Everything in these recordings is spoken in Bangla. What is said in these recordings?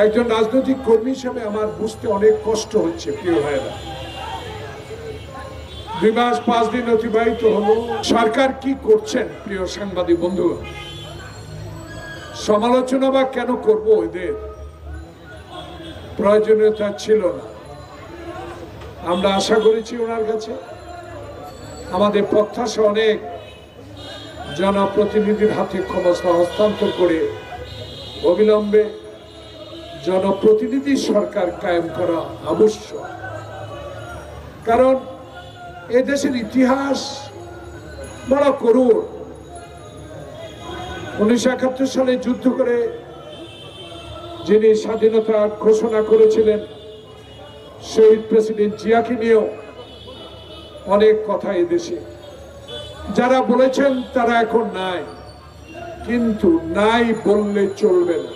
একজন রাজনৈতিক কর্মী হিসেবে আমার বুঝতে অনেক কষ্ট হচ্ছে প্রিয় ভাইরা। 2 মাস 5 দিন অতিবাহিত হলো, সরকার কি করছেন প্রিয় সাংবাদিক বন্ধুগণ? সমালোচনা বা কেন করব? এদের প্রয়োজনীয়তা ছিল না। আমরা আশা করেছি ওনার কাছে, আমাদের প্রত্যাশা অনেক, জনপ্রতিনিধির হাতে ক্ষমতা হস্তান্তর করে অবিলম্বে জনপ্রতিনিধি সরকার কায়েম করা আবশ্যক। কারণ এ দেশের ইতিহাস বড় করুণ। 1971 সালে যুদ্ধ করে যিনি স্বাধীনতা ঘোষণা করেছিলেন, শহীদ প্রেসিডেন্ট জিয়াকে নিয়েও অনেক কথা এদেশে যারা বলেছেন তারা এখন নাই, কিন্তু নাই বললে চলবে না।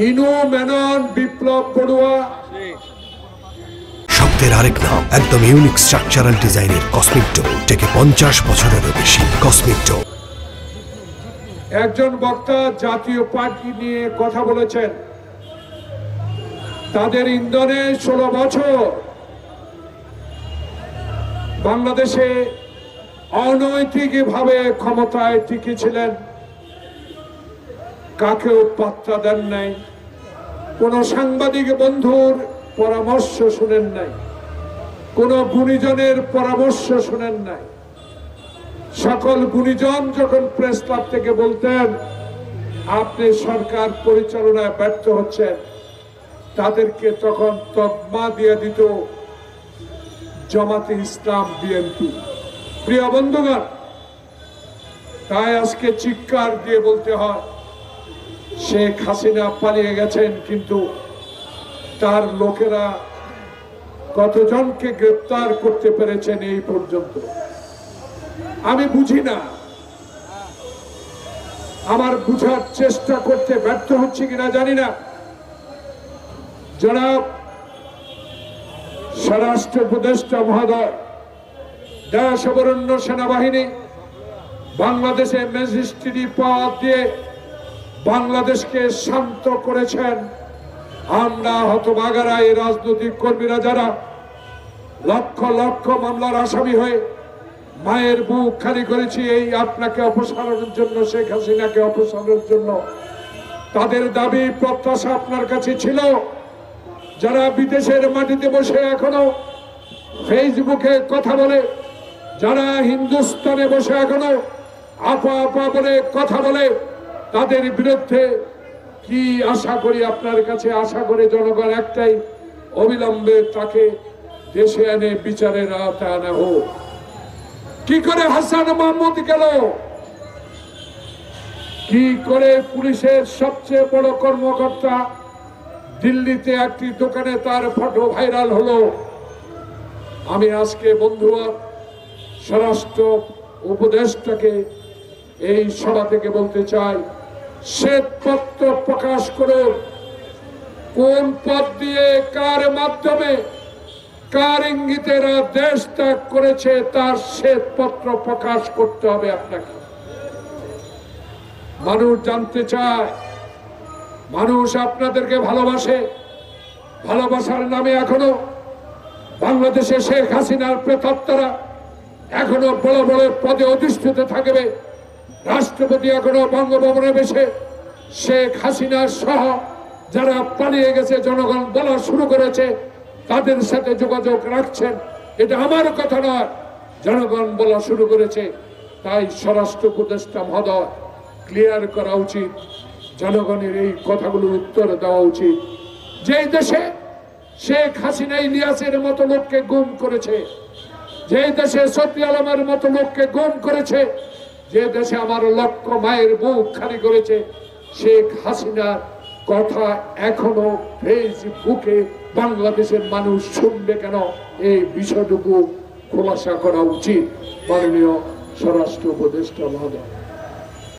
ইনু মেনন, বিপ্লব বড়ুয়া, শব্দের আরেক নাম, একদম ইউনিক স্ট্রাকচারাল ডিজাইনের কসমিক ডো, থেকে 50 বছরেরও বেশি। কসমিক ডো। একজন বক্তা জাতীয় পার্টি নিয়ে কথা বলেছেন, তাদের ইন্ধনে 16 বছর বাংলাদেশে অনৈতিকভাবে ক্ষমতায় টিকেছিলেন, কাকেও পাত্তা দেন নাই, কোন সাংবাদিক বন্ধুর পরামর্শ শুনেন নাই, কোন গুণীজনের পরামর্শ শুনেন নাই। সকল গুণীজন যখন প্রেস ক্লাব থেকে বলতেন আপনি সরকার পরিচালনায় ব্যর্থ হচ্ছেন, তাদেরকে তখন তকমা দিয়ে দিত জামাতে ইসলাম, বিএনপি। প্রিয় বন্ধুগণ, তাই আজকে চিৎকার দিয়ে বলতে হয়, শেখ হাসিনা পালিয়ে গেছেন, কিন্তু তার লোকেরা কতজনকে গ্রেপ্তার করতে পেরেছেন এই পর্যন্ত আমি বুঝি না। আমার বুঝার চেষ্টা করতে ব্যর্থ হচ্ছে কিনা জানি না। জনাব স্বরাষ্ট্র উপদেষ্টা মহোদয় দেশ অবরণ্য সেনাবাহিনী বাংলাদেশে ম্যাজিস্ট্রেটি পাওয়ার দিয়ে বাংলাদেশকে শান্ত করেছেন। আমরা হতভাগারা, এই রাজনৈতিক কর্মীরা যারা লক্ষ লক্ষ মামলার আসামি হয়ে মায়ের বুক খালি করেছি এই আপনাকে অপসারণের জন্য, শেখ হাসিনাকে অপসারণের জন্য, তাদের দাবি প্রত্যাশা আপনার কাছে ছিল। যারা বিদেশের মাটিতে বসে এখনো ফেসবুকে কথা বলে, যারা হিন্দুস্তানে বসে এখনো আপা আপা বলে কথা বলে, তাদের বিরুদ্ধে কি আশা করি আপনার কাছে? আশা করে জনগণ একটাই, অবিলম্বে তাকে দেশে এনে বিচারের আওতায় আনা হোক। কি করে হাসান মাহমুদ গেল? কি করে পুলিশের সবচেয়ে বড় কর্মকর্তা দিল্লিতে একটি দোকানে তার ফটো ভাইরাল হলো? আমি আজকে বন্ধুরা স্বরাষ্ট্র উপদেষ্টাকে এই সভা থেকে বলতে চাই, শ্বেতপত্র প্রকাশ করুন। কোন পথ দিয়ে, কার মাধ্যমে, কার ইঙ্গিতেরা দেশ ত্যাগ করেছে তার শ্বেতপত্র প্রকাশ করতে হবে আপনাকে। মানুষ জানতে চায়, মানুষ আপনাদেরকে ভালোবাসে। ভালোবাসার নামে এখনো বাংলাদেশে শেখ হাসিনার প্রেতাত্মারা এখনো বড় বড় পদে অধিষ্ঠিত থাকবে। রাষ্ট্রপতি এখনো বঙ্গভবনে বসে শেখ হাসিনা সহ যারা পালিয়ে গেছে, জনগণ বলা শুরু করেছে, তাদের সাথে যোগাযোগ রাখছেন। এটা আমার কথা নয়, জনগণ বলা শুরু করেছে। তাই স্বরাষ্ট্র উপদেষ্টা মহোদয় ক্লিয়ার করা উচিত, জনগণের এই কথাগুলোর উত্তর দেওয়া উচিত। যেই দেশে শেখ হাসিনা ইলিয়াসের মতো লোককে গুম করেছে, যে দেশে সফি আলমের মতো লোককে গুম করেছে, যে দেশে আমার লক্ষ মায়ের বুক খালি করেছে, শেখ হাসিনার কথা এখনো ফেসবুকে বাংলাদেশের মানুষ শুনবে কেন? এই বিষয়টুকু খোলাসা করা উচিত মাননীয় স্বরাষ্ট্র উপদেষ্টা মহোদয়।